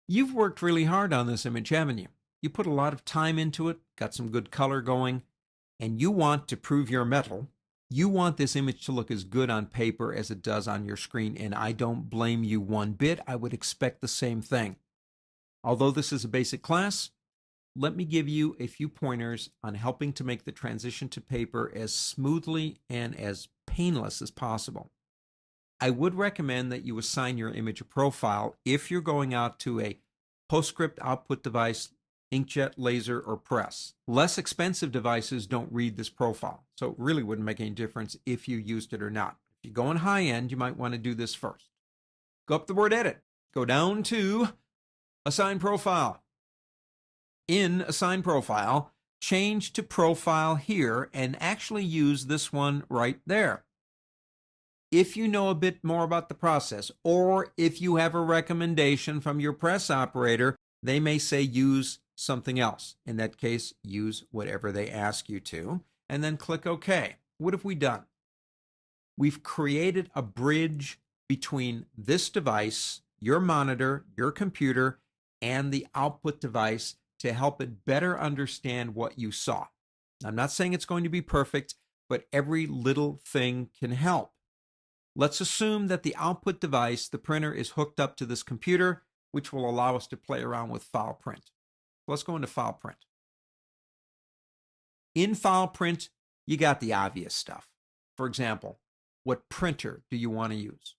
You've worked really hard on this image, haven't you? You put a lot of time into it, got some good color going, and you want to prove your mettle. You want this image to look as good on paper as it does on your screen, and I don't blame you one bit. I would expect the same thing. Although this is a basic class, let me give you a few pointers on helping to make the transition to paper as smoothly and as painless as possible. I would recommend that you assign your image a profile if you're going out to a PostScript output device, inkjet, laser, or press. Less expensive devices don't read this profile, so it really wouldn't make any difference if you used it or not. If you're going high end, you might want to do this first. Go up the word edit, go down to assign profile. In assign profile, change to profile here and actually use this one right there. If you know a bit more about the process, or if you have a recommendation from your press operator, they may say use something else. In that case, use whatever they ask you to, and then click OK. What have we done? We've created a bridge between this device, your monitor, your computer, and the output device to help it better understand what you saw. I'm not saying it's going to be perfect, but every little thing can help. Let's assume that the output device, the printer, is hooked up to this computer, which will allow us to play around with file print. Let's go into file print. In file print, you got the obvious stuff. For example, what printer do you want to use?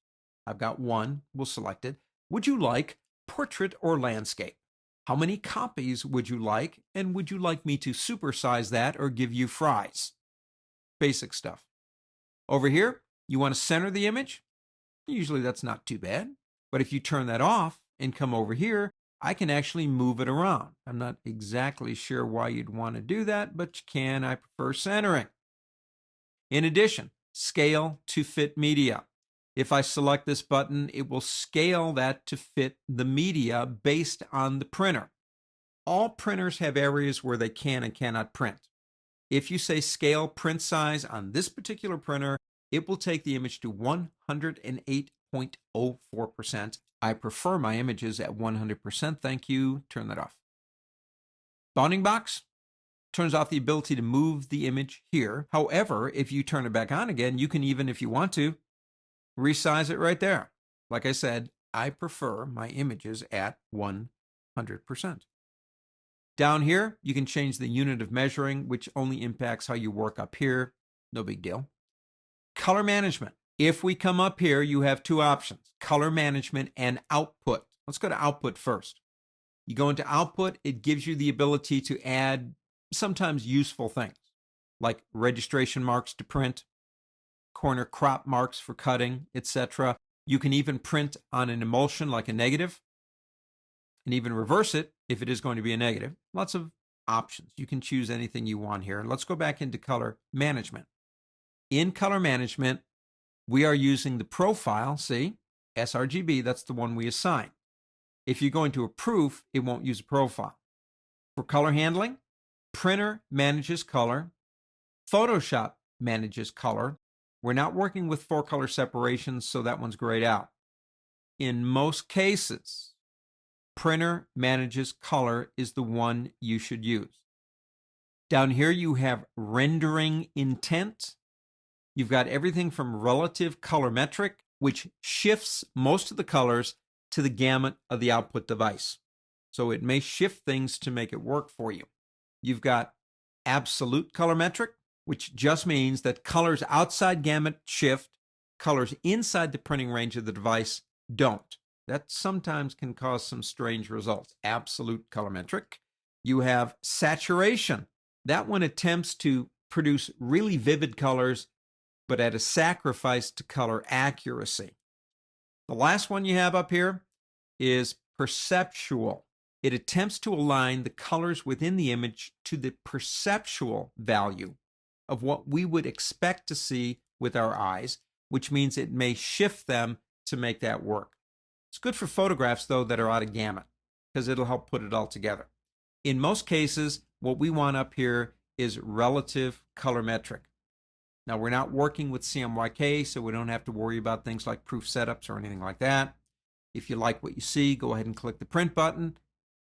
I've got one. We'll select it. Would you like portrait or landscape? How many copies would you like? And would you like me to supersize that or give you fries? Basic stuff. Over here, you want to center the image? Usually that's not too bad. But if you turn that off and come over here, I can actually move it around. I'm not exactly sure why you'd want to do that, but you can. I prefer centering. In addition, scale to fit media. If I select this button, it will scale that to fit the media based on the printer. All printers have areas where they can and cannot print. If you say scale print size on this particular printer, it will take the image to 108.04%. I prefer my images at 100%. Thank you. Turn that off. Bounding box turns off the ability to move the image here. However, if you turn it back on again, you can even, if you want to, resize it right there. Like I said, I prefer my images at 100%. Down here, you can change the unit of measuring, which only impacts how you work up here. No big deal. Color management. If we come up here, you have two options, color management and output. Let's go to output first. You go into output, it gives you the ability to add sometimes useful things like registration marks to print, corner crop marks for cutting, etc. You can even print on an emulsion like a negative and even reverse it if it is going to be a negative. Lots of options. You can choose anything you want here. Let's go back into color management. In color management, we are using the profile, see, sRGB, that's the one we assign. If you go into a proof, it won't use a profile. For color handling, printer manages color, Photoshop manages color. We're not working with 4-color separations, so that one's grayed out. In most cases, printer manages color is the one you should use. Down here you have rendering intent. You've got everything from relative colorimetric, which shifts most of the colors to the gamut of the output device. So it may shift things to make it work for you. You've got absolute colorimetric, which just means that colors outside gamut shift, colors inside the printing range of the device don't. That sometimes can cause some strange results. Absolute colorimetric. You have saturation. That one attempts to produce really vivid colors, but at a sacrifice to color accuracy. The last one you have up here is perceptual. It attempts to align the colors within the image to the perceptual value of what we would expect to see with our eyes, which means it may shift them to make that work. It's good for photographs, though, that are out of gamut, because it'll help put it all together. In most cases, what we want up here is relative colorimetric. Now, we're not working with CMYK, so we don't have to worry about things like proof setups or anything like that. If you like what you see, go ahead and click the print button,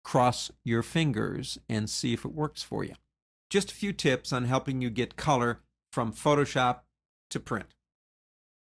cross your fingers, and see if it works for you. Just a few tips on helping you get color from Photoshop to print.